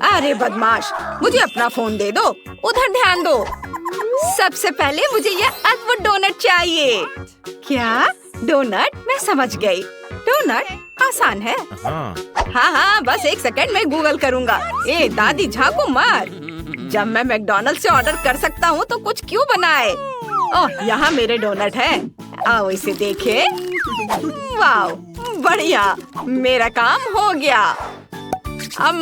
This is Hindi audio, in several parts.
अरे बदमाश, मुझे अपना फोन दे दो, उधर ध्यान दो। सबसे पहले मुझे ये अद्भुत डोनट चाहिए। क्या डोनट? मैं समझ गई। डोनट आसान है। हाँ, बस एक सेकंड में गूगल करूँगा। ए दादी, झाँको मत। जब मैं मैकडॉनल्ड्स से ऑर्डर कर सकता हूँ तो कुछ क्यों बनाए? ओह, यहाँ मेरे डोनट है। आओ इसे देखें। वाह, बढ़िया, मेरा काम हो गया। अब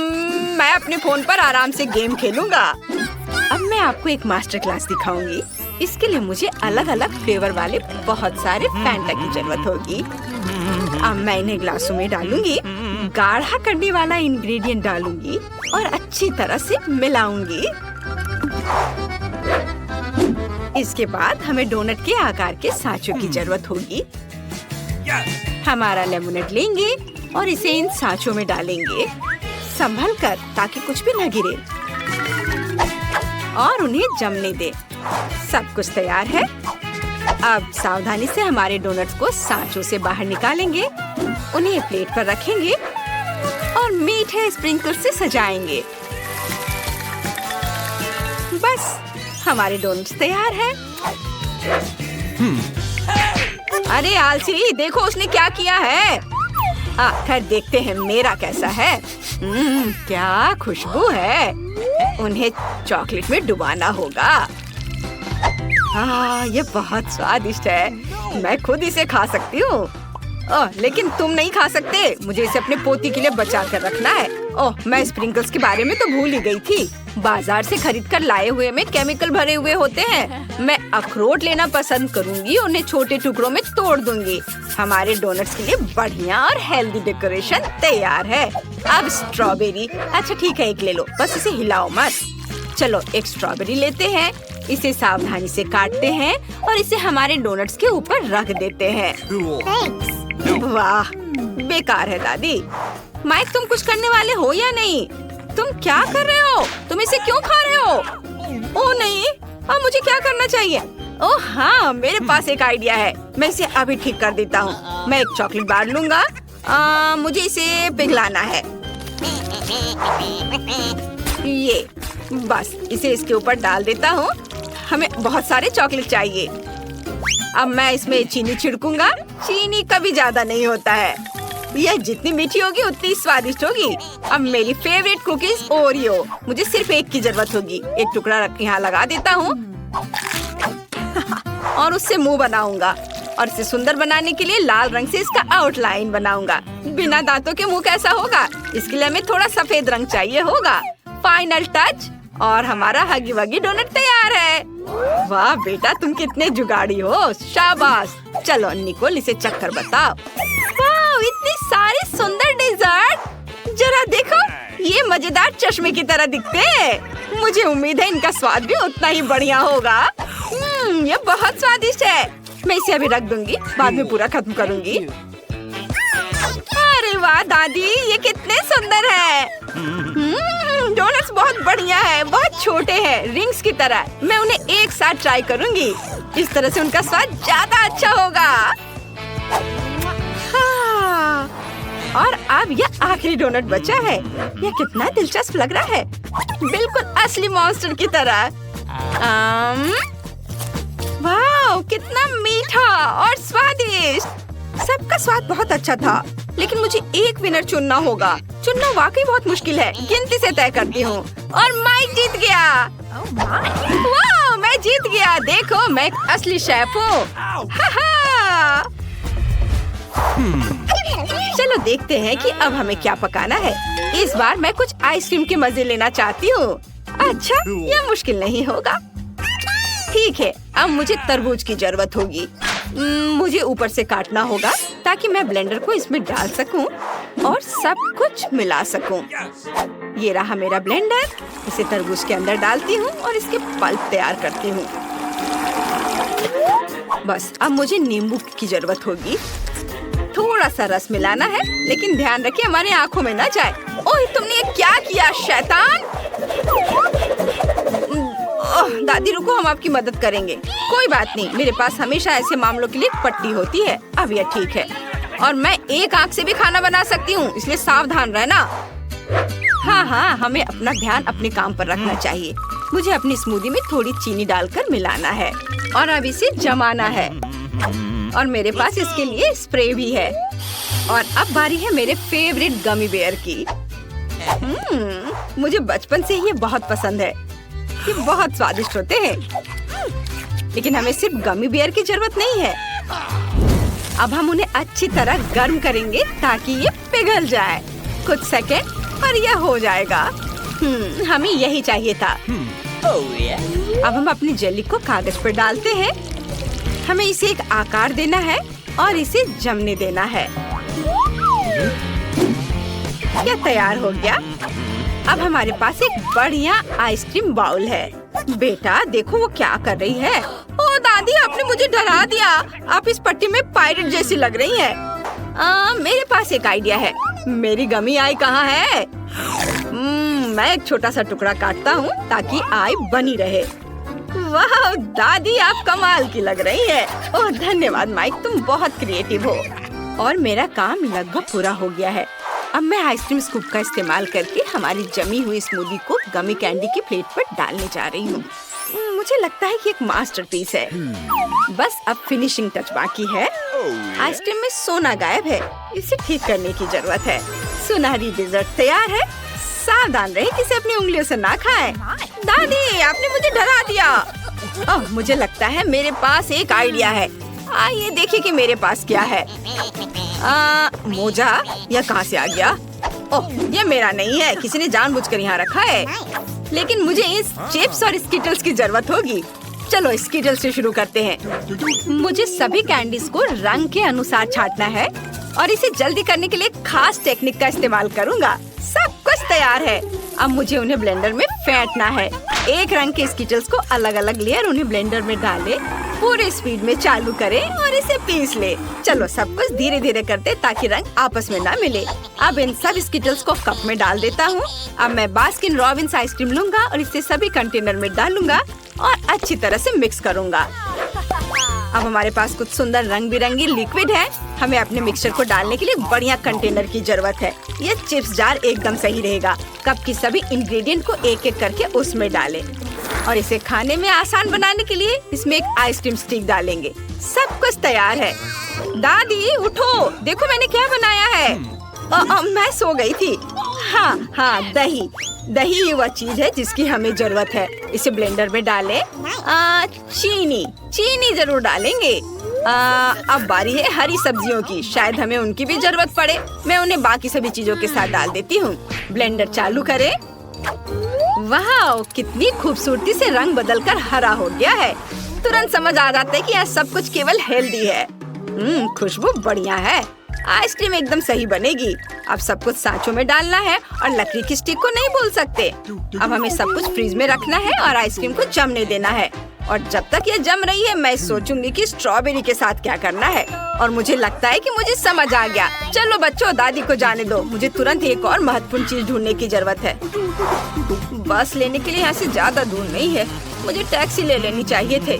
मैं अपने फोन पर आराम से गेम खेलूंगा। अब मैं आपको एक मास्टर क्लास दिखाऊंगी। इसके लिए मुझे अलग अलग फ्लेवर वाले बहुत सारे फैंटा की जरूरत होगी। अब मैं इन्हें ग्लासों में डालूंगी, गाढ़ा करने वाला इंग्रेडिएंट डालूंगी और अच्छी तरह से मिलाऊंगी। इसके बाद हमें डोनट के आकार के सांचों की जरूरत होगी। हमारा लेमनेड लेंगे और इसे इन सांचों में डालेंगे, संभल कर ताकि कुछ भी न गिरे, और उन्हें जमने दे। सब कुछ तैयार है। अब सावधानी से हमारे डोनट्स को सांचों से बाहर निकालेंगे, उन्हें प्लेट पर रखेंगे और मीठे स्प्रिंकल से सजाएंगे। बस हमारे डोनट्स तैयार हैं। अरे आलसी, देखो उसने क्या किया है। खैर देखते हैं मेरा कैसा है। क्या खुशबू है। उन्हें चॉकलेट में डुबाना होगा। ये बहुत स्वादिष्ट है। मैं खुद इसे खा सकती हूँ। लेकिन तुम नहीं खा सकते। मुझे इसे अपने पोती के लिए बचा कर रखना है। मैं स्प्रिंकल्स के बारे में तो भूल ही गई थी। बाजार से खरीद कर लाए हुए में केमिकल भरे हुए होते हैं। मैं अखरोट लेना पसंद करूंगी, उन्हें छोटे टुकड़ों में तोड़ दूंगी। हमारे डोनट्स के लिए बढ़िया और हेल्दी डेकोरेशन तैयार है। अब स्ट्रॉबेरी। अच्छा ठीक है, एक ले लो, बस इसे हिलाओ मत। चलो एक स्ट्रॉबेरी लेते हैं, इसे सावधानी से काटते हैं और इसे हमारे डोनट्स के ऊपर रख देते हैं। वाह, बेकार है दादी। माइक, तुम कुछ करने वाले हो या नहीं? तुम क्या कर रहे हो? तुम इसे क्यों खा रहे हो? ओह नहीं, अब मुझे क्या करना चाहिए? ओह हाँ, मेरे पास एक आइडिया है। मैं इसे अभी ठीक कर देता हूँ। मैं एक चॉकलेट बार लूंगा। मुझे इसे पिघलाना है। ये बस, इसे इसके ऊपर डाल देता हूँ। हमें बहुत सारे चॉकलेट चाहिए। अब मैं इसमें चीनी छिड़कूंगा। चीनी कभी ज्यादा नहीं होता है। यह जितनी मीठी होगी उतनी स्वादिष्ट होगी। अब मेरी फेवरेट कुकीज ओरियो। मुझे सिर्फ एक की जरूरत होगी। एक टुकड़ा यहाँ लगा देता हूँ और उससे मुंह बनाऊंगा। और इसे सुंदर बनाने के लिए लाल रंग से इसका आउटलाइन बनाऊंगा। बिना दांतों के मुंह कैसा होगा? इसके लिए हमें थोड़ा सफेद रंग चाहिए होगा। फाइनल टच और हमारा हगी वगी डोनट तैयार है। वाह बेटा, तुम कितने जुगाड़ी हो। शाबाश। चलो निकोल, इसे चक्कर बताओ। वाह, इतनी सारी सुंदर डेजर्ट। जरा देखो, ये मजेदार चश्मे की तरह दिखते हैं। मुझे उम्मीद है इनका स्वाद भी उतना ही बढ़िया होगा। ये बहुत स्वादिष्ट है। मैं इसे अभी रख दूंगी, बाद में पूरा खत्म करूंगी। अरे वाह दादी, ये कितने सुंदर है। डोनट्स बहुत बढ़िया है, बहुत छोटे हैं, रिंग्स की तरह। मैं उन्हें एक साथ ट्राई करूंगी। इस तरह से उनका स्वाद ज्यादा अच्छा होगा। हाँ, और अब यह आखिरी डोनट बचा है। यह कितना दिलचस्प लग रहा है, बिल्कुल असली मॉन्स्टर की तरह। वाह, कितना मीठा और स्वादिष्ट। सबका स्वाद बहुत अच्छा था, लेकिन मुझे एक विनर चुनना होगा। चुनना वाकई बहुत मुश्किल है। गिनती से तय करती हूँ और माइक जीत गया। वाह, मैं जीत गया। देखो, मैं एक असली शेफ हूँ। चलो देखते हैं कि अब हमें क्या पकाना है। इस बार मैं कुछ आइसक्रीम के मजे लेना चाहती हूँ। अच्छा, यह मुश्किल नहीं होगा। ठीक है, अब मुझे तरबूज की जरूरत होगी। मुझे ऊपर से काटना होगा ताकि मैं ब्लेंडर को इसमें डाल सकूं और सब कुछ मिला सकूं। ये रहा मेरा ब्लेंडर। इसे तरबूज के अंदर डालती हूँ और इसके पल्प तैयार करती हूँ। बस अब मुझे नींबू की जरूरत होगी। थोड़ा सा रस मिलाना है, लेकिन ध्यान रखिए हमारी आंखों में ना जाए। ओह, तुमने ये क्या किया शैतान? दादी रुको, हम आपकी मदद करेंगे। कोई बात नहीं, मेरे पास हमेशा ऐसे मामलों के लिए पट्टी होती है। अब यह ठीक है। और मैं एक आंख से भी खाना बना सकती हूँ, इसलिए सावधान रहना। हाँ हाँ, हमें अपना ध्यान अपने काम पर रखना चाहिए। मुझे अपनी स्मूदी में थोड़ी चीनी डालकर मिलाना है और अब इसे जमाना है। और मेरे पास इसके लिए स्प्रे भी है। और अब बारी है मेरे फेवरेट गमी बेयर की। मुझे बचपन से ये बहुत पसंद है। ये बहुत स्वादिष्ट होते हैं। लेकिन हमें सिर्फ गमी बेयर की जरूरत नहीं है। अब हम उन्हें अच्छी तरह गर्म करेंगे ताकि ये पिघल जाए। कुछ सेकंड और यह हो जाएगा। हमें यही चाहिए था। अब हम अपनी जेली को कागज पर डालते हैं। हमें इसे एक आकार देना है और इसे जमने देना है। यह तैयार हो गया। अब हमारे पास एक बढ़िया आइसक्रीम बाउल है। बेटा देखो वो क्या कर रही है। ओ दादी, आपने मुझे डरा दिया। आप इस पट्टी में पायरेट जैसी लग रही हैं। मेरे पास एक आइडिया है। मेरी गमी आई कहाँ है? मैं एक छोटा सा टुकड़ा काटता हूँ ताकि आई बनी रहे। वाह दादी, आप कमाल की लग रही है। ओह धन्यवाद माइक, तुम बहुत क्रिएटिव हो। और मेरा काम लगभग पूरा हो गया है। अब मैं आइसक्रीम स्कूप का इस्तेमाल करके हमारी जमी हुई स्मूदी को गमी कैंडी की प्लेट पर डालने जा रही हूँ। मुझे लगता है कि एक मास्टरपीस है। बस अब फिनिशिंग टच बाकी है। आइसक्रीम में सोना गायब है। इसे ठीक करने की जरूरत है। सुनहरी डिजर्ट तैयार है। सावधान रहे कि इसे अपनी उंगलियों से ना खाएं। दादी, आपने मुझे डरा दिया। ओह, मुझे लगता है मेरे पास एक आइडिया है। आइए देखिए कि मेरे पास क्या है। मोजा, यह कहाँ से आ गया? ओह, यह मेरा नहीं है। किसी ने जानबूझकर यहाँ रखा है। लेकिन मुझे इस चिप्स और स्किटल्स की जरूरत होगी। चलो स्किटल्स से शुरू करते हैं। मुझे सभी कैंडीज को रंग के अनुसार छांटना है और इसे जल्दी करने के लिए खास टेक्निक का इस्तेमाल करूँगा। सब कुछ तैयार है। अब मुझे उन्हें ब्लेंडर में फेंटना है। एक रंग के स्किटल्स को अलग अलग लेयर उन्हें ब्लेंडर में डालें, पूरे स्पीड में चालू करें और इसे पीस ले। चलो सब कुछ धीरे धीरे करते ताकि रंग आपस में ना मिले। अब इन सब स्किटल्स को कप में डाल देता हूँ। अब मैं बास्किन रॉबिन्स आइसक्रीम लूंगा और इसे सभी कंटेनर में डालूंगा और अच्छी तरह से मिक्स करूंगा। अब हमारे पास कुछ सुंदर रंग बिरंगी लिक्विड है। हमें अपने मिक्सचर को डालने के लिए बढ़िया कंटेनर की जरूरत है। ये चिप्स जार एकदम सही रहेगा। कप की सभी इंग्रेडिएंट को एक एक करके उसमें डालें और इसे खाने में आसान बनाने के लिए इसमें एक आइसक्रीम स्टिक डालेंगे। सब कुछ तैयार है। दादी उठो, देखो मैंने क्या बनाया है। मैं सो गई थी। हाँ, दही। दही ही वह चीज है जिसकी हमें जरूरत है। इसे ब्लेंडर में डालें। चीनी जरूर डालेंगे। अब बारी है हरी सब्जियों की। शायद हमें उनकी भी जरूरत पड़े। मैं उन्हें बाकी सभी चीजों के साथ डाल देती हूँ। ब्लेंडर चालू करें। वाह, कितनी खूबसूरती से रंग बदलकर हरा हो गया है। तुरंत समझ आ जाता है कि यह सब कुछ केवल हेल्दी है। खुशबू बढ़िया है। आइसक्रीम एकदम सही बनेगी। अब सब कुछ सांचों में डालना है और लकड़ी की स्टिक को नहीं भूल सकते। अब हमें सब कुछ फ्रीज में रखना है और आइसक्रीम को जमने देना है। और जब तक ये जम रही है मैं सोचूंगी कि स्ट्रॉबेरी के साथ क्या करना है। और मुझे लगता है कि मुझे समझ आ गया। चलो बच्चों, दादी को जाने दो। मुझे तुरंत एक और महत्वपूर्ण चीज ढूंढने की जरूरत है। बस लेने के लिए यहाँ से ज्यादा दूर नहीं है। मुझे टैक्सी ले लेनी चाहिए थे।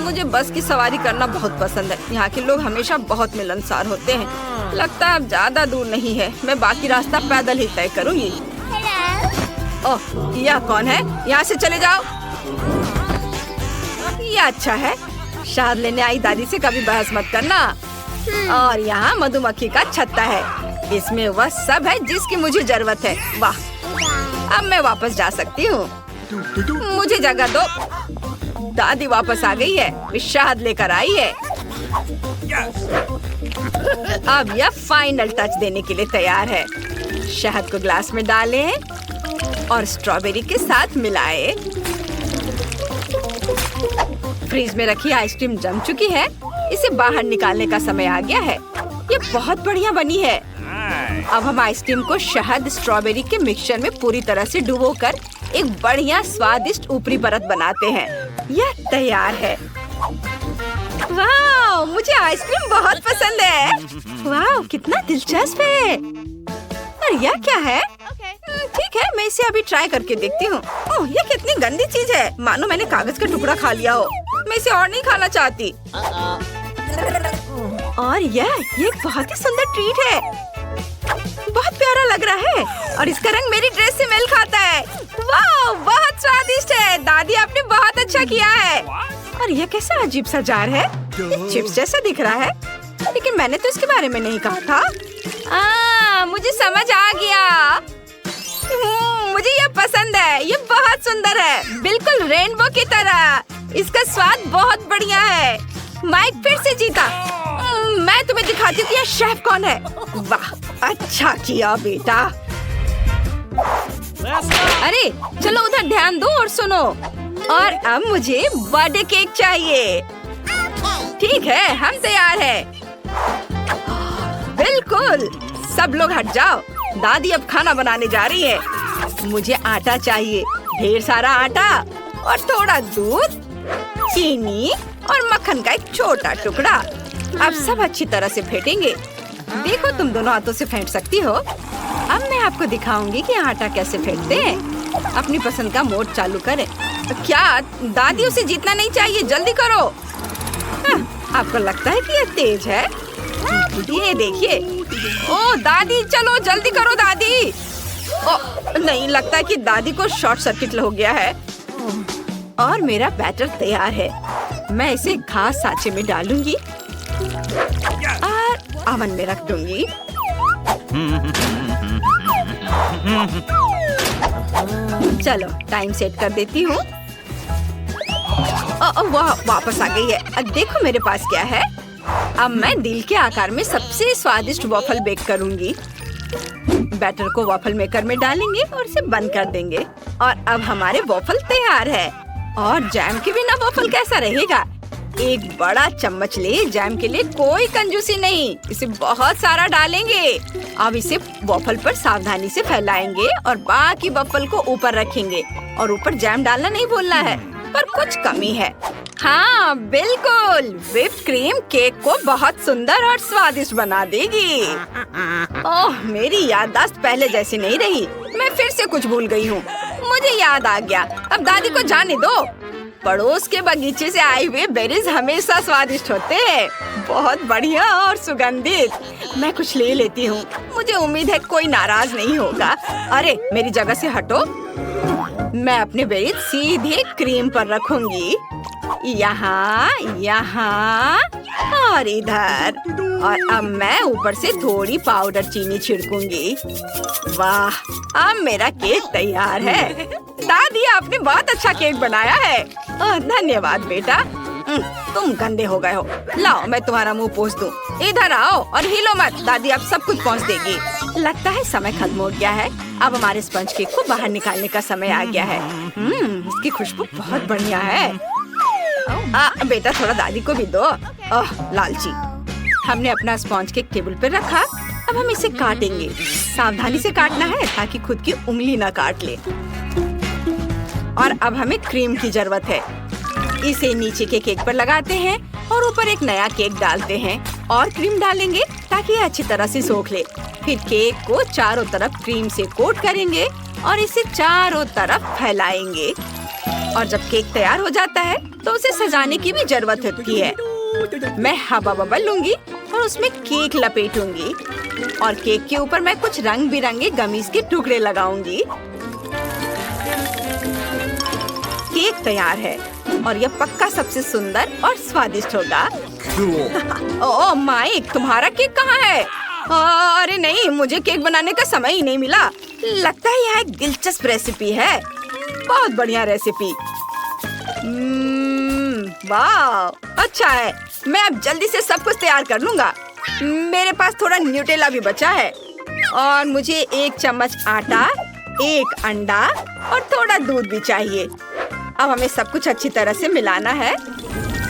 मुझे बस की सवारी करना बहुत पसंद है। यहाँ के लोग हमेशा बहुत मिलनसार होते हैं। लगता है अब ज्यादा दूर नहीं है। मैं बाकी रास्ता पैदल ही तय करूँगी। ओह, यह कौन है? यहाँ से चले जाओ। ये अच्छा है। शहद लेने आई दादी से कभी बहस मत करना। और यहाँ मधुमक्खी का छत्ता है। इसमें वह सब है जिसकी मुझे जरूरत है। वाह, अब मैं वापस जा सकती हूँ। मुझे जगह दो। दादी वापस आ गई है। वे शहद लेकर आई है। अब यह फाइनल टच देने के लिए तैयार है। शहद को ग्लास में डालें और स्ट्रॉबेरी के साथ मिलाएं। फ्रीज में रखी आइसक्रीम जम चुकी है। इसे बाहर निकालने का समय आ गया है। ये बहुत बढ़िया बनी है। अब हम आइसक्रीम को शहद स्ट्रॉबेरी के मिक्सचर में पूरी तरह से डुबोकर एक बढ़िया स्वादिष्ट ऊपरी परत बनाते हैं। यह तैयार है। वाह, मुझे आइसक्रीम बहुत पसंद है। वाह, कितना दिलचस्प है। और यह क्या है? ठीक है, मैं इसे अभी ट्राई करके देखती हूँ। ओह, ये कितनी गंदी चीज है। मानो मैंने कागज का टुकड़ा खा लिया हो। मैं इसे और नहीं खाना चाहती। और यह एक बहुत ही सुंदर ट्रीट है। बहुत प्यारा लग रहा है और इसका रंग मेरी ड्रेस से मेल खाता है। वाह, बहुत स्वादिष्ट है। दादी आपने बहुत अच्छा किया है। और यह कैसा अजीब सा जार है? ये चिप्स जैसा दिख रहा है, लेकिन मैंने तो इसके बारे में नहीं कहा था। मुझे समझ आ गया। मुझे यह पसंद है। ये बहुत सुंदर है, बिल्कुल रेनबो की तरह। इसका स्वाद बहुत बढ़िया है। माइक फिर से जीता। मैं तुम्हें दिखाती हूँ कि यह शेफ कौन है। वाह, अच्छा किया बेटा। अरे चलो उधर ध्यान दो और सुनो। और अब मुझे बर्थडे केक चाहिए। ठीक है, हम तैयार हैं। बिल्कुल, सब लोग हट जाओ। दादी अब खाना बनाने जा रही है। मुझे आटा चाहिए, ढेर सारा आटा और थोड़ा दूध, चीनी और मक्खन का एक छोटा टुकड़ा। अब सब अच्छी तरह से फेंटेंगे। देखो, तुम दोनों हाथों से फेंट सकती हो। अब मैं आपको दिखाऊंगी कि आटा कैसे फेंटते हैं। अपनी पसंद का मोड चालू करें। क्या दादी, उसे जीतना नहीं चाहिए, जल्दी करो। आपको लगता है कि ये तेज है? ये देखिए। ओ दादी, चलो जल्दी करो दादी। ओ नहीं, लगता है कि दादी को शॉर्ट सर्किट हो गया है। और मेरा बैटर तैयार है। मैं इसे खास सांचे में डालूंगी और ओवन में रख दूंगी। चलो टाइम सेट कर देती हूँ। वाह, वापस आ गई है। देखो मेरे पास क्या है। अब मैं दिल के आकार में सबसे स्वादिष्ट वॉफल बेक करूंगी। बैटर को वॉफल मेकर में डालेंगे और इसे बंद कर देंगे। और अब हमारे वॉफल तैयार है। और जैम के बिना वॉफल कैसा रहेगा? एक बड़ा चम्मच ले। जैम के लिए कोई कंजूसी नहीं, इसे बहुत सारा डालेंगे। अब इसे वॉफल पर सावधानी से फैलाएंगे और बाकी वॉफल को ऊपर रखेंगे। और ऊपर जैम डालना नहीं भूलना है, पर कुछ कमी है। हाँ बिल्कुल, व्हिप्ड क्रीम केक को बहुत सुंदर और स्वादिष्ट बना देगी। ओह, मेरी याददाश्त पहले जैसी नहीं रही। मैं फिर से कुछ भूल गई हूँ। मुझे याद आ गया। अब दादी को जाने दो। पड़ोस के बगीचे से आए हुए बेरीज हमेशा स्वादिष्ट होते हैं, बहुत बढ़िया और सुगंधित। मैं कुछ ले लेती हूँ। मुझे उम्मीद है कोई नाराज नहीं होगा। अरे मेरी जगह से हटो। मैं अपने बेरीज सीधे क्रीम पर रखूंगी। यहाँ, यहाँ और इधर। और अब मैं ऊपर से थोड़ी पाउडर चीनी छिड़कूंगी। वाह, अब मेरा केक तैयार है। दादी, आपने बहुत अच्छा केक बनाया है। धन्यवाद बेटा। तुम गंदे हो गए हो। लाओ मैं तुम्हारा मुंह पोंछ दूं। इधर आओ और हिलो मत, दादी अब सब कुछ पोंछ देगी। लगता है समय खत्म हो गया है। अब हमारे स्पंज केक को बाहर निकालने का समय आ गया है। इसकी खुशबू बहुत बढ़िया है। बेटा थोड़ा दादी को भी दो। ओह लालची। हमने अपना स्पॉन्ज केक टेबल पर रखा। अब हम इसे काटेंगे। सावधानी से काटना है ताकि खुद की उंगली न काट ले। और अब हमें क्रीम की जरूरत है। इसे नीचे के केक पर लगाते हैं और ऊपर एक नया केक डालते हैं और क्रीम डालेंगे ताकि ये अच्छी तरह से सोख ले। फिर केक को चारों तरफ क्रीम से कोट करेंगे और इसे चारों तरफ फैलाएंगे। और जब केक तैयार हो जाता है तो उसे सजाने की भी जरूरत होती है। मैं हवा बबल लूंगी और उसमें केक लपेटूंगी और केक के ऊपर मैं कुछ रंग बिरंगे गमीज के टुकड़े लगाऊंगी। केक तैयार है और यह पक्का सबसे सुंदर और स्वादिष्ट होगा। ओह माइक, तुम्हारा केक कहाँ है? अरे नहीं, मुझे केक बनाने का समय ही नहीं मिला। लगता है यह एक दिलचस्प रेसिपी है। बहुत बढ़िया रेसिपी। वाह, अच्छा है। मैं अब जल्दी से सब कुछ तैयार कर लूंगा। मेरे पास थोड़ा न्यूटेला भी बचा है और मुझे 1 चम्मच आटा, 1 अंडा और थोड़ा दूध भी चाहिए। अब हमें सब कुछ अच्छी तरह से मिलाना है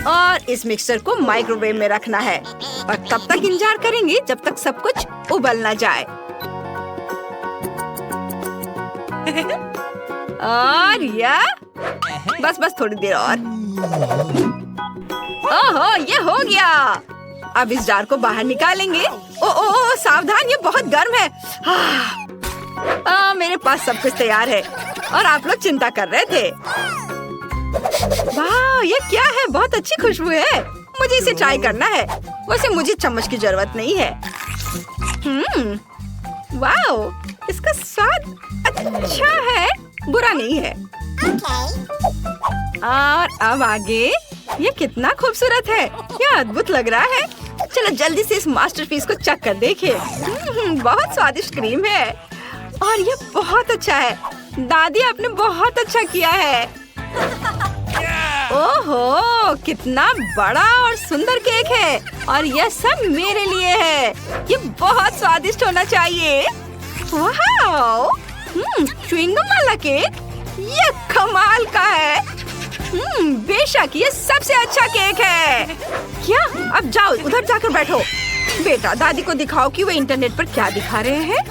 और इस मिक्सचर को माइक्रोवेव में रखना है और तब तक इंतजार करेंगे जब तक सब कुछ उबल न जाए। और यह बस थोड़ी देर और। ओहो, ये हो गया। अब इस जार को बाहर निकालेंगे। ओ सावधान, ये बहुत गर्म है। मेरे पास सब कुछ तैयार है और आप लोग चिंता कर रहे थे। वाह, ये क्या है? बहुत अच्छी खुशबू है। मुझे इसे ट्राई करना है। वैसे मुझे चम्मच की जरूरत नहीं है। वाओ, इसका स्वाद अच्छा है, बुरा नहीं है। और अब आगे, ये कितना खूबसूरत है, क्या अद्भुत लग रहा है। चलो जल्दी से इस मास्टरपीस को चख कर देखें। बहुत स्वादिष्ट क्रीम है और ये बहुत अच्छा है। दादी आपने बहुत अच्छा किया है। ओहो, कितना बड़ा और सुंदर केक है और यह सब मेरे लिए है। ये बहुत स्वादिष्ट होना चाहिए। वाह, च्युइंगम वाला केक, ये कमाल का है। बेशक ये सबसे अच्छा केक है। क्या? अब जाओ उधर जाकर बैठो। बेटा, दादी को दिखाओ कि वो इंटरनेट पर क्या दिखा रहे हैं।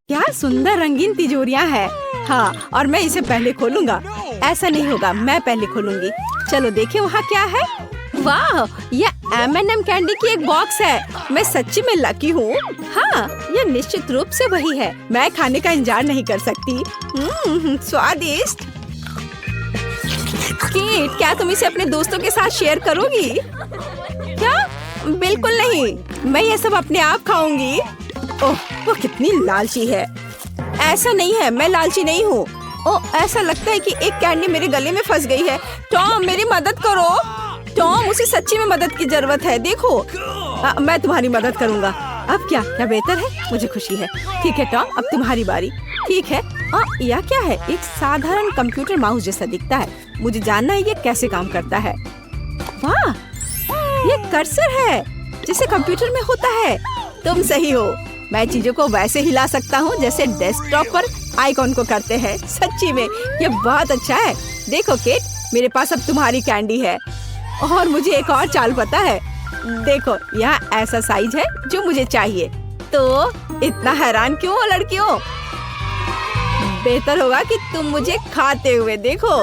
क्या सुंदर रंगीन तिजोरियां हैं। हाँ, और मैं इसे पहले खोलूंगा। ऐसा नहीं होगा, मैं पहले खोलूंगी। चलो देखें वहाँ क्या है। वाह, ये M&M कैंडी की एक बॉक्स है। मैं सच्ची में लकी हूँ। हाँ, ये निश्चित रूप से वही है। मैं खाने का इंतजार नहीं कर सकती। स्वादिष्ट। केट, क्या तुम इसे अपने दोस्तों के साथ शेयर करोगी? क्या? बिल्कुल नहीं, मैं ये सब अपने आप खाऊंगी। ओह, वो कितनी लालची है। ऐसा नहीं है, मैं लालची नहीं हूँ। ओह, ऐसा लगता है कि एक कैंडी मेरे गले में फंस गई है। टॉम, मेरी मदद करो। टॉम, उसे सच्ची में मदद की जरूरत है। देखो, मैं तुम्हारी मदद करूँगा। अब क्या बेहतर है? मुझे खुशी है। ठीक है टॉम, अब तुम्हारी बारी। ठीक है। यह क्या है? एक साधारण कंप्यूटर माउस जैसा दिखता है। मुझे जानना है ये कैसे काम करता है। वाह, ये कर्सर है जैसे कंप्यूटर में होता है। तुम सही हो, मैं चीजों को वैसे हिला सकता हूँ जैसे डेस्कटॉप पर आइकॉन को करते हैं। सच्ची में ये बहुत अच्छा है। देखो केट, मेरे पास अब तुम्हारी कैंडी है और मुझे एक और चाल पता है। देखो, यहाँ ऐसा साइज है जो मुझे चाहिए। तो इतना हैरान क्यों हो लड़कियों? बेहतर होगा कि तुम मुझे खाते हुए देखो।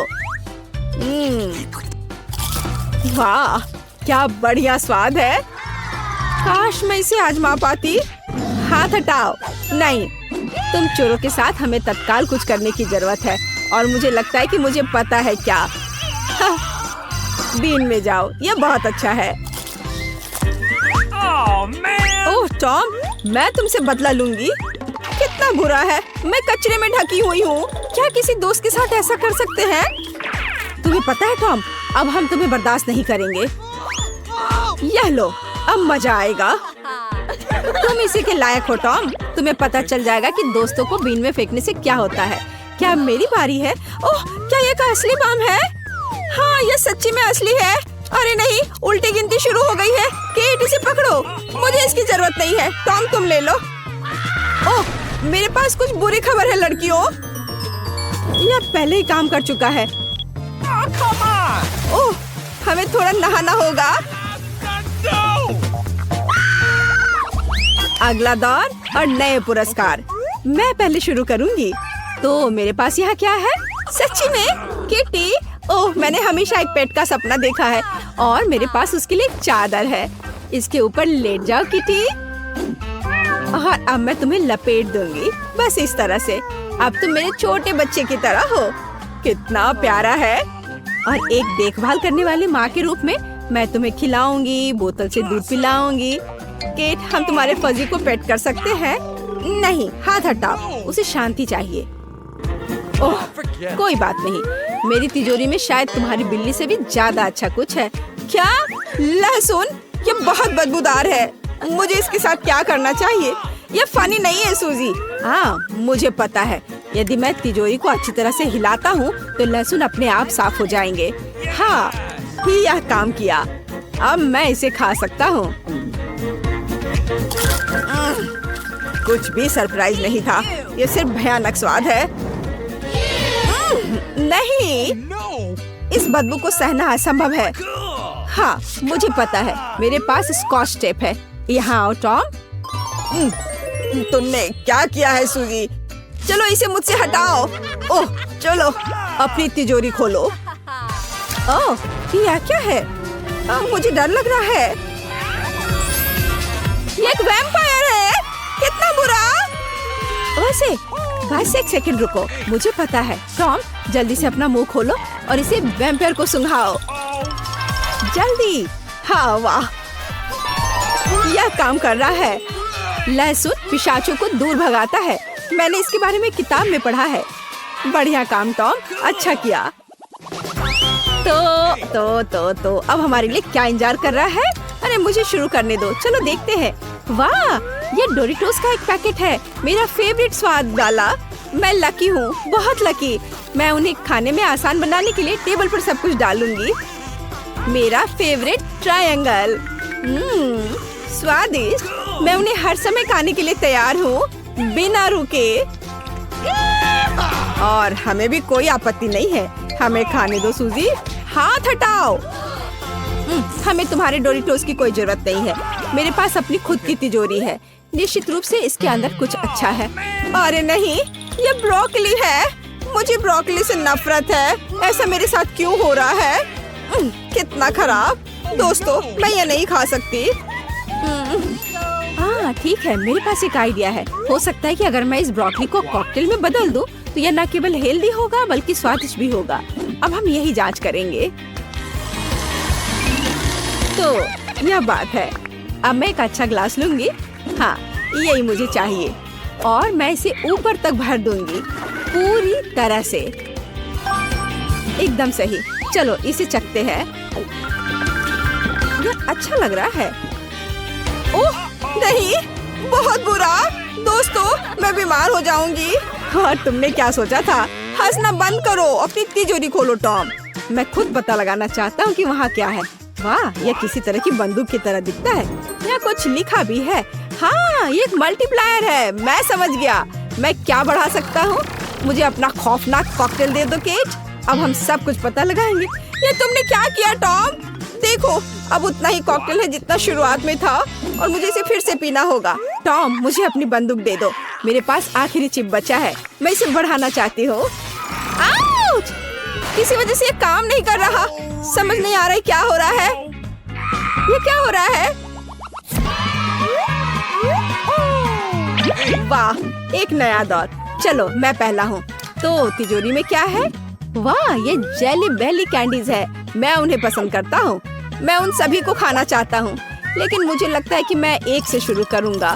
वाह, क्या बढ़िया स्वाद है। काश मैं इसे आजमा पाती। हाथ हटाओ। नहीं, तुम चोरों के साथ हमें तत्काल कुछ करने की जरूरत है और मुझे लगता है कि मुझे पता है क्या। बीन में जाओ, ये बहुत अच्छा है। ओह टॉम, मैं तुमसे बदला लूंगी। कितना बुरा है, मैं कचरे में ढकी हुई हूँ। क्या किसी दोस्त के साथ ऐसा कर सकते हैं? तुम्हें पता है टॉम, अब हम तुम्हें बर्दाश्त नहीं करेंगे। यह लो, अब मजा आएगा। तुम इसी के लायक हो टॉम। तुम्हें पता चल जाएगा कि दोस्तों को बीन में फेंकने से क्या होता है। क्या मेरी बारी है? ओह, क्या ये का असली बम है? हाँ, ये सच्ची में असली है। अरे नहीं, उल्टी गिनती शुरू हो गई है। केट, इसे पकड़ो। मुझे इसकी जरूरत नहीं है। टॉम, तुम ले लो। ओह, मेरे पास कुछ बुरी खबर है लड़कियों। यह पहले ही काम कर चुका है। ओह, हमें थोड़ा नहाना होगा। अगला दौर और नए पुरस्कार। मैं पहले शुरू करूंगी। तो मेरे पास यहाँ क्या है? सच्ची में किटी। ओह, मैंने हमेशा एक पेट का सपना देखा है और मेरे पास उसके लिए एक चादर है। इसके ऊपर लेट जाओ किटी और अब मैं तुम्हें लपेट दूंगी, बस इस तरह से। अब तुम मेरे छोटे बच्चे की तरह हो। कितना प्यारा है। और एक देखभाल करने वाली माँ के रूप में मैं तुम्हें खिलाऊंगी, बोतल से दूध पिलाऊंगी। केट, हम तुम्हारे फजी को पेट कर सकते हैं? नहीं, हाथ हटाओ, उसे शांति चाहिए। ओह, कोई बात नहीं, मेरी तिजोरी में शायद तुम्हारी बिल्ली से भी ज्यादा अच्छा कुछ है। क्या? लहसुन? ये बहुत बदबूदार है। मुझे इसके साथ क्या करना चाहिए? ये फनी नहीं है सूजी। हाँ, मुझे पता है। यदि मैं तिजोरी को अच्छी तरह से हिलाता हूँ तो लहसुन अपने आप साफ हो जाएंगे। हाँ, यह काम किया। अब मैं इसे खा सकता हूँ। कुछ भी सरप्राइज नहीं था, ये सिर्फ भयानक स्वाद है। नहीं, इस बदबू को सहना असंभव है। हाँ, मुझे पता है, मेरे पास स्कॉच टेप है। यहाँ आओ टॉम। तुमने क्या किया है सूजी? चलो इसे मुझसे हटाओ। ओह, चलो अपनी तिजोरी खोलो। ओह, यह क्या है? मुझे डर लग रहा है। ये एक वैम्पायर है। कितना बुरा। वैसे बस एक सेकंड रुको, मुझे पता है। टॉम, जल्दी से अपना मुंह खोलो और इसे वैम्पायर को सुंघाओ। जल्दी। हाँ, वाह, यह काम कर रहा है। लहसुन पिशाचों को दूर भगाता है। मैंने इसके बारे में किताब में पढ़ा है। बढ़िया काम टॉम, अच्छा किया। तो अब हमारे लिए क्या इंतजार कर रहा है? अरे मुझे शुरू करने दो, चलो देखते हैं। वाह, ये डोरिटोस का एक पैकेट है, मेरा फेवरेट स्वाद वाला। मैं लकी हूँ, बहुत लकी। मैं उन्हें खाने में आसान बनाने के लिए टेबल पर सब कुछ डालूंगी। मेरा फेवरेट ट्रायंगल, स्वादिष्ट। मैं उन्हें हर समय खाने के लिए तैयार हूँ, बिना रुके। और हमें भी कोई आपत्ति नहीं है। हमें खाने दो सूजी, हाथ हटाओ। हमें तुम्हारे डोरिटोस की कोई जरूरत नहीं है। मेरे पास अपनी खुद की तिजोरी है। निश्चित रूप से इसके अंदर कुछ अच्छा है। अरे नहीं, ये ब्रोकली है। मुझे ब्रोकली से नफरत है। ऐसा मेरे साथ क्यों हो रहा है? कितना खराब। दोस्तों, मैं ये नहीं खा सकती। हाँ ठीक है, मेरे पास एक आइडिया है। हो सकता है कि अगर मैं इस ब्रोकली को कॉकटेल में बदल दूं, तो यह न केवल हेल्दी होगा बल्कि स्वादिष्ट भी होगा। अब हम यही जांच करेंगे। तो यह बात है। अब मैं एक अच्छा ग्लास लूंगी। हाँ, यही मुझे चाहिए। और मैं इसे ऊपर तक भर दूंगी, पूरी तरह से। एकदम सही। चलो इसे चखते हैं। यह अच्छा लग रहा है। ओह नहीं, बहुत बुरा। दोस्तों, मैं बीमार हो जाऊंगी। और तुमने क्या सोचा था? हंसना बंद करो, अपनी तिजोरी खोलो टॉम। मैं खुद पता लगाना चाहता हूँ कि वहाँ क्या है। वाह, यह किसी तरह की बंदूक की तरह दिखता है। यहाँ कुछ लिखा भी है। हाँ, ये एक मल्टीप्लायर है। मैं समझ गया। मैं क्या बढ़ा सकता हूँ? मुझे अपना खौफनाक कॉकटेल दे दो केट। अब हम सब कुछ पता लगाएंगे। ये तुमने क्या किया टॉम? देखो, अब उतना ही कॉकटेल है जितना शुरुआत में था, और मुझे इसे फिर से पीना होगा। टॉम, मुझे अपनी बंदूक दे दो। मेरे पास आखिरी चिप बचा है। मैं इसे बढ़ाना चाहती हूँ। आउच! किसी वजह से ये काम नहीं कर रहा। समझ नहीं आ रहा है क्या हो रहा है। ये क्या हो रहा है? वाह, एक नया दौर। चलो मैं पहला हूँ। तो तिजोरी में क्या है? वाह, ये जेली बेली कैंडीज है। मैं उन्हें पसंद करता हूँ। मैं उन सभी को खाना चाहता हूँ, लेकिन मुझे लगता है कि मैं एक से शुरू करूँगा।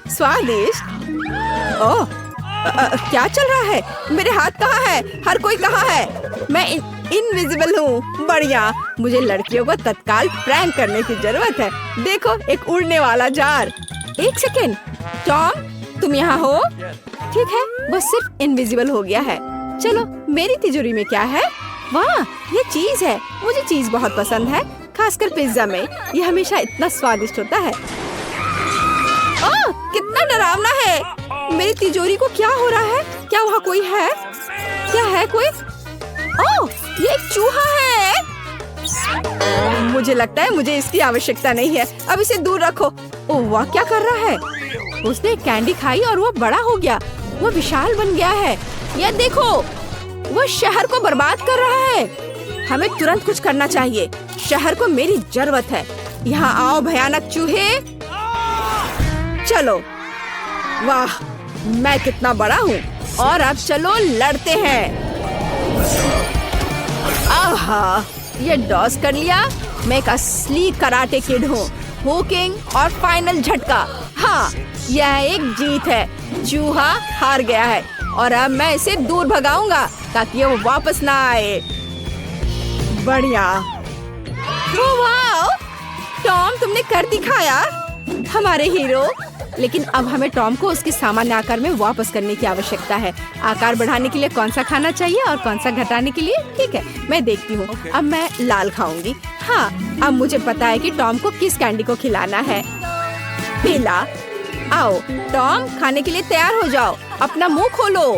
स्वादिष्ट। ओह, क्या चल रहा है? मेरे हाथ कहाँ है? हर कोई कहाँ है? मैं इनविजिबल हूँ। बढ़िया। मुझे लड़कियों को तत्काल प्रैंक करने की जरूरत है। देखो, एक उड़ने वाला जार। एक सेकेंड, टॉम, तुम यहाँ हो? ठीक है, वो सिर्फ इनविजिबल हो गया है। चलो, मेरी तिजोरी में क्या है? वाह, ये चीज है। मुझे चीज बहुत पसंद है, खासकर पिज्जा में। ये हमेशा इतना स्वादिष्ट होता है। ओह, कितना डरावना है। मेरी तिजोरी को क्या हो रहा है? क्या वहाँ कोई है? क्या है कोई? ओह, ये एक चूहा है। मुझे लगता है मुझे इसकी आवश्यकता नहीं है। अब इसे दूर रखो। ओह वाह, क्या कर रहा है? उसने कैंडी खाई और वो बड़ा हो गया। वो विशाल बन गया है। ये देखो, वो शहर को बर्बाद कर रहा है। हमें तुरंत कुछ करना चाहिए। शहर को मेरी जरूरत है। यहाँ आओ भयानक चूहे। चलो। वाह, मैं कितना बड़ा हूँ। और अब चलो लड़ते हैं। आहा, ये डॉस कर लिया। मैं एक असली कराटे किड हूँ। हुकिंग और फाइनल झटका। हाँ, यह एक जीत है। चूहा हार गया है और अब मैं इसे दूर भगाऊंगा ताकि वो वापस ना आए। बढ़िया। वाह, टॉम, तुमने कर दिखाया, हमारे हीरो। लेकिन अब हमें टॉम को उसके सामान्य आकार में वापस करने की आवश्यकता है। आकार बढ़ाने के लिए कौन सा खाना चाहिए और कौन सा घटाने के लिए? ठीक है, मैं देखती हूँ। अब मैं लाल खाऊंगी। हाँ, अब मुझे पता है कि टॉम को किस कैंडी को खिलाना है। पीला। आओ टॉम, खाने के लिए तैयार हो जाओ। अपना मुंह खोलो।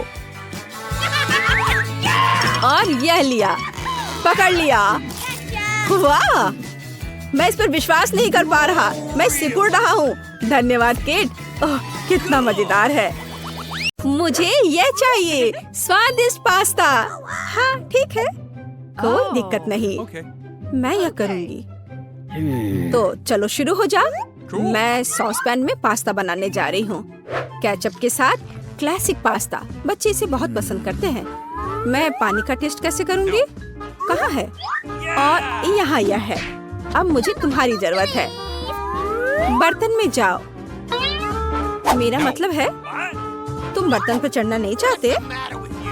और यह लिया, पकड़ लिया। वाह, मैं इस पर विश्वास नहीं कर पा रहा। मैं सिकुड़ रहा हूँ। धन्यवाद केट। ओह, कितना मजेदार है। मुझे यह चाहिए, स्वादिष्ट पास्ता। हाँ ठीक है, कोई दिक्कत नहीं। मैं यह करूँगी। तो चलो शुरू हो जा। मैं सॉस पैन में पास्ता बनाने जा रही हूँ। केचप के साथ क्लासिक पास्ता। बच्चे इसे बहुत पसंद करते हैं। मैं पानी का टेस्ट कैसे करूँगी? कहाँ है? और यहाँ यह है। अब मुझे तुम्हारी जरूरत है। बर्तन में जाओ। मेरा मतलब है तुम बर्तन पर चढ़ना नहीं चाहते?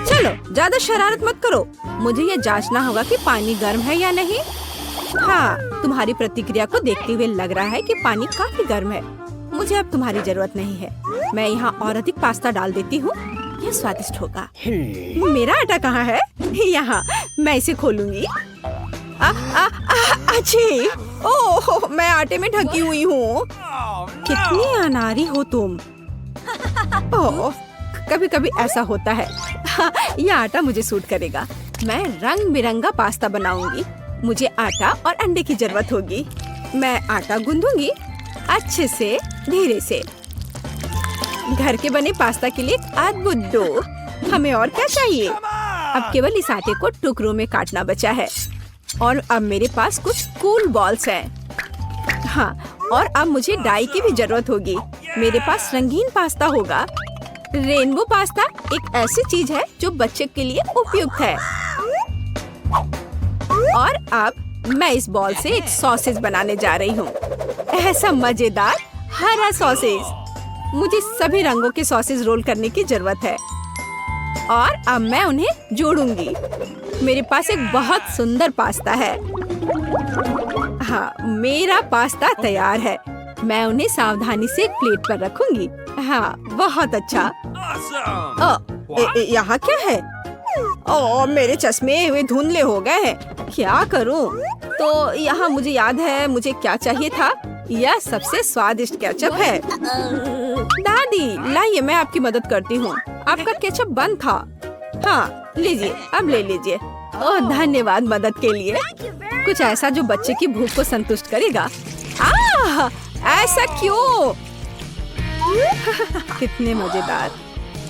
चलो ज्यादा शरारत मत करो। मुझे ये जांचना होगा कि पानी गर्म है या नहीं। हाँ, तुम्हारी प्रतिक्रिया को देखते हुए लग रहा है कि पानी काफी गर्म है। मुझे अब तुम्हारी जरूरत नहीं है। मैं यहाँ और अधिक पास्ता डाल देती हूँ। यह स्वादिष्ट होगा। मेरा आटा कहाँ है? यहाँ, मैं इसे खोलूंगी। अच्छी, ओह, मैं आटे में ढकी हुई हूँ। कितनी अनाड़ी हो तुम। ओह, कभी कभी ऐसा होता है। यह आटा मुझे सूट करेगा। मैं रंग बिरंगा पास्ता बनाऊंगी। मुझे आटा और अंडे की जरूरत होगी। मैं आटा गूंदूंगी अच्छे से, धीरे से। घर के बने पास्ता के लिए अद्भुत डो। हमें और क्या चाहिए? अब केवल इस आटे को टुकड़ों में काटना बचा है। और अब मेरे पास कुछ कूल बॉल्स हैं। हाँ, और अब मुझे डाई की भी जरूरत होगी। मेरे पास रंगीन पास्ता होगा। रेनबो पास्ता एक ऐसी चीज है जो बच्चे के लिए उपयुक्त है। और अब मैं इस बॉल से एक सॉसेज बनाने जा रही हूँ। ऐसा मजेदार हरा सॉसेज। मुझे सभी रंगों के सॉसेज रोल करने की जरूरत है। और अब मैं उन्हें जोड़ूंगी। मेरे पास एक बहुत सुंदर पास्ता है। हाँ, मेरा पास्ता तैयार है। मैं उन्हें सावधानी से एक प्लेट पर रखूंगी। हाँ, बहुत अच्छा। यहाँ क्या है? ओह, मेरे चश्मे वे धुंधले हो गए हैं। क्या करूं? तो यहाँ मुझे याद है मुझे क्या चाहिए था। यह सबसे स्वादिष्ट केचप है। दादी, लाइए, मैं आपकी मदद करती हूँ। आपका केचप बंद था। हाँ, लीजिए, अब ले लीजिए। ओह, धन्यवाद मदद के लिए। कुछ ऐसा जो बच्चे की भूख को संतुष्ट करेगा। ऐसा क्यों? कितने मजेदार।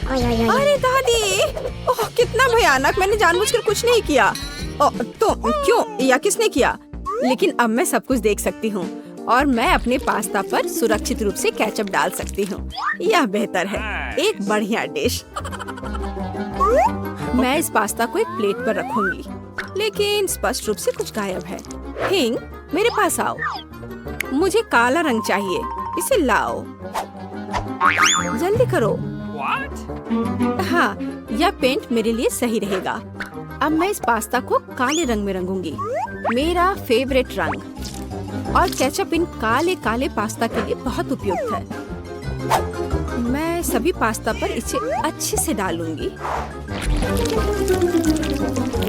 अरे दादी, ओह, कितना भयानक। मैंने जानबूझकर कुछ नहीं किया। तो क्यों, या किसने किया? लेकिन अब मैं सब कुछ देख सकती हूँ और मैं अपने पास्ता पर सुरक्षित रूप से केचप डाल सकती हूँ। यह बेहतर है। एक बढ़िया डिश। मैं इस पास्ता को एक प्लेट पर रखूंगी, लेकिन स्पष्ट रूप से कुछ गायब है। हिंग, मेरे पास आओ। मुझे काला रंग चाहिए। इसे लाओ, जल्दी करो। हाँ, यह पेंट मेरे लिए सही रहेगा। अब मैं इस पास्ता को काले रंग में रंगूंगी, मेरा फेवरेट रंग। और केचप इन काले काले पास्ता के लिए बहुत उपयुक्त है। मैं सभी पास्ता पर इसे अच्छे से डालूंगी।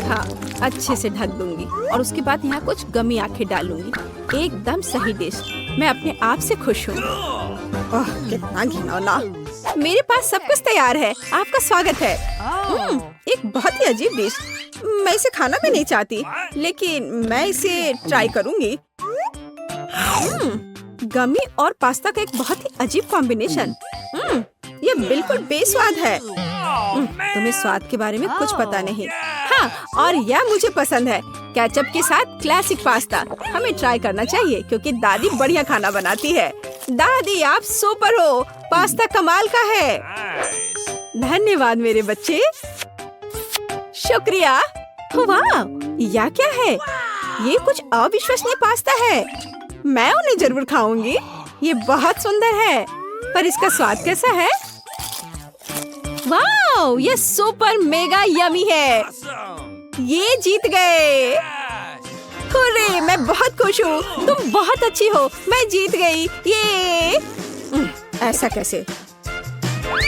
हाँ, अच्छे से ढक दूंगी और उसके बाद यहाँ कुछ गमी आंखें डालूंगी। एकदम सही डिश। मैं अपने आप से खुश हूँ। ओह, कितना घिनौना। मेरे पास सब कुछ तैयार है। आपका स्वागत है। एक बहुत ही अजीब डिश। मैं इसे खाना भी नहीं चाहती, लेकिन मैं इसे ट्राई करूंगी। गमी और पास्ता का एक बहुत ही अजीब कॉम्बिनेशन। ये बिल्कुल बेस्वाद है। तुम्हें स्वाद के बारे में कुछ पता नहीं। हाँ, और यह मुझे पसंद है। केचप के साथ क्लासिक पास्ता। हमें ट्राई करना चाहिए क्योंकि दादी बढ़िया खाना बनाती है। दादी, आप सुपर हो। पास्ता कमाल का है। धन्यवाद मेरे बच्चे। शुक्रिया। वाह, यह क्या है? ये कुछ अविश्वसनीय पास्ता है। मैं उन्हें जरूर खाऊंगी। ये बहुत सुंदर है, पर इसका स्वाद कैसा है? वाह, ये सुपर मेगा यमी है। ये जीत गए। हुर्रे, मैं बहुत खुश हूँ। तुम बहुत अच्छी हो। मैं जीत गई। ये ऐसा कैसे?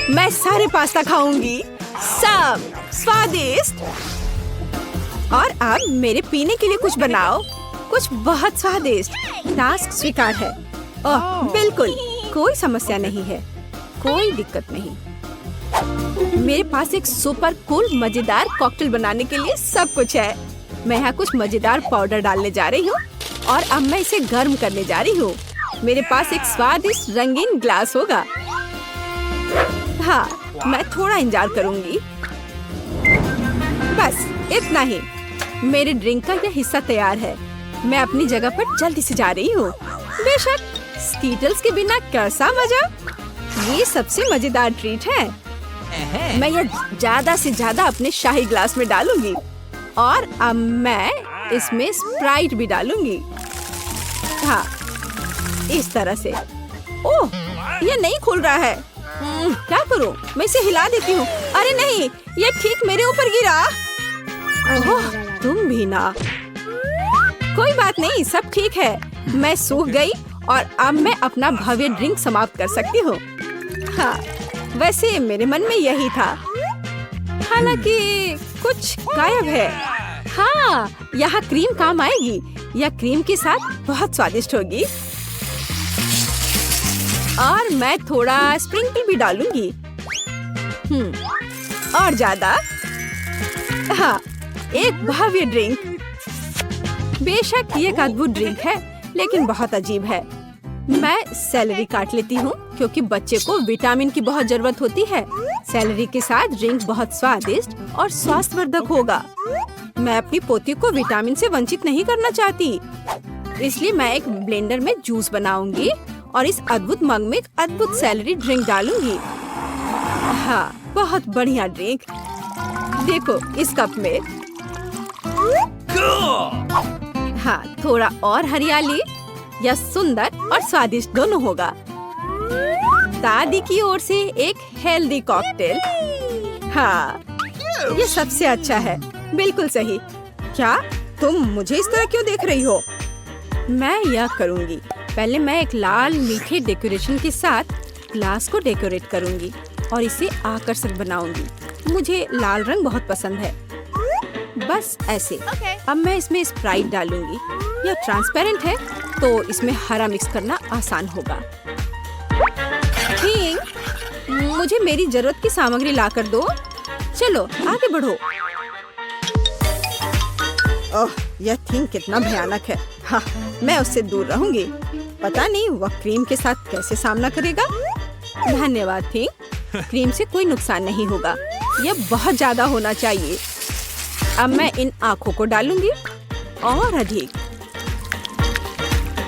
मैं सारे पास्ता खाऊंगी, सब स्वादिष्ट। और अब मेरे पीने के लिए कुछ बनाओ, कुछ बहुत स्वादिष्ट। टास्क स्वीकार है। ओह, बिल्कुल, कोई समस्या नहीं है, कोई दिक्कत नहीं। मेरे पास एक सुपर कूल मजेदार कॉकटेल बनाने के लिए सब कुछ है। मैं यहाँ कुछ मजेदार पाउडर डालने जा रही हूँ और अब मैं इसे गर्म करने जा रही हूँ। मेरे पास एक स्वादिष्ट रंगीन ग्लास होगा। हाँ, मैं थोड़ा इंतजार करूंगी। बस इतना ही। मेरे ड्रिंक का यह हिस्सा तैयार है। मैं अपनी जगह पर जल्दी से जा रही हूँ। बेशक, स्कीटल्स के बिना कैसा मजा। ये सबसे मजेदार ट्रीट है। मैं यह ज्यादा से ज्यादा अपने शाही ग्लास में डालूंगी और अब मैं इसमें स्प्राइट भी डालूंगी। हाँ, इस तरह से। ओह, यह नहीं खुल रहा है। क्या करूं? मैं इसे हिला देती हूँ। अरे नहीं, ये ठीक मेरे ऊपर गिरा। ओह, तुम भी ना। कोई बात नहीं, सब ठीक है। मैं सूख गई और अब मैं अपना भव्य ड्रिंक समाप्त कर सकती हूँ। हाँ, वैसे मेरे मन में यही था। हालांकि कुछ गायब है। हाँ, यहाँ क्रीम काम आएगी। यह क्रीम के साथ बहुत स्वादिष्ट होगी। और मैं थोड़ा स्प्रिंकल भी डालूंगी। और ज्यादा। हाँ, एक भव्य ड्रिंक। बेशक ये एक अद्भुत ड्रिंक है, लेकिन बहुत अजीब है। मैं सेलेरी काट लेती हूँ क्योंकि बच्चे को विटामिन की बहुत जरूरत होती है। सेलेरी के साथ ड्रिंक बहुत स्वादिष्ट और स्वास्थ्यवर्धक होगा। मैं अपनी पोती को विटामिन से वंचित नहीं करना चाहती, इसलिए मैं एक ब्लेंडर में जूस बनाऊंगी और इस अद्भुत मग में एक अद्भुत सेलेरी ड्रिंक डालूंगी। हाँ, बहुत बढ़िया ड्रिंक। देखो इस कप में। हाँ, थोड़ा और हरियाली। यह सुंदर और स्वादिष्ट दोनों होगा। दादी की ओर से एक हेल्दी कॉकटेल। हाँ, ये सबसे अच्छा है। बिल्कुल सही। क्या तुम मुझे इस तरह क्यों देख रही हो? मैं यह करूँगी। पहले मैं एक लाल मीठे डेकोरेशन के साथ ग्लास को डेकोरेट करूँगी और इसे आकर्षक बनाऊंगी। मुझे लाल रंग बहुत पसंद है। बस ऐसे। अब मैं इसमें स्प्राइट डालूंगी। यह ट्रांसपेरेंट है तो इसमें हरा मिक्स करना आसान होगा। ठीक, मुझे मेरी जरूरत की सामग्री ला कर दो। चलो आगे बढ़ो। ओह, यह थिंग कितना भयानक है। हाँ, मैं उससे दूर रहूंगी। पता नहीं वह क्रीम के साथ कैसे सामना करेगा। धन्यवाद थिंग। क्रीम से कोई नुकसान नहीं होगा। यह बहुत ज्यादा होना चाहिए। अब मैं इन आँखों को डालूंगी और अधिक।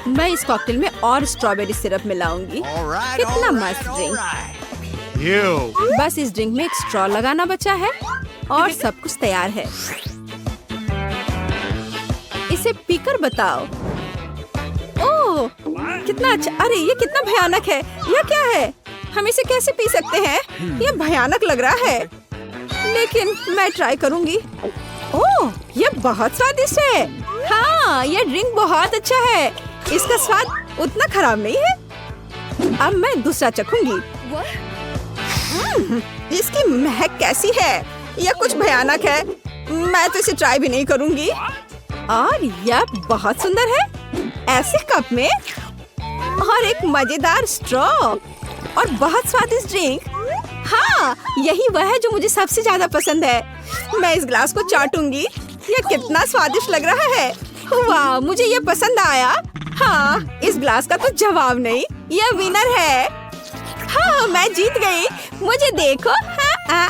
मैं इस कॉकटेल में और स्ट्रॉबेरी सिरप मिलाऊंगी। कितना मस्त ड्रिंक। बस इस ड्रिंक में एक स्ट्रॉ लगाना बचा है और सब कुछ तैयार है। इसे पीकर बताओ। ओह, कितना अच्छा। अरे ये कितना भयानक है। यह क्या है? हम इसे कैसे पी सकते हैं? यह भयानक लग रहा है, लेकिन मैं ट्राई करूंगी। ओह, यह बहुत स्वादिष्ट है। हाँ, यह ड्रिंक बहुत अच्छा है। इसका स्वाद उतना खराब नहीं है। अब मैं दूसरा चखूंगी। इसकी महक कैसी है? यह कुछ भयानक है। मैं तो इसे ट्राई भी नहीं करूंगी। और यह बहुत सुंदर है। ऐसे कप में और एक मजेदार स्ट्रॉ और बहुत स्वादिष्ट ड्रिंक। हाँ, यही वह है जो मुझे सबसे ज्यादा पसंद है। मैं इस ग्लास को चाटूंगी। यह कितना स्वादिष्ट लग रहा है। वाह, मुझे यह पसंद आया। हाँ, इस ग्लास का तो जवाब नहीं। यह विनर है। हाँ, मैं जीत गई। मुझे देखो। हाँ,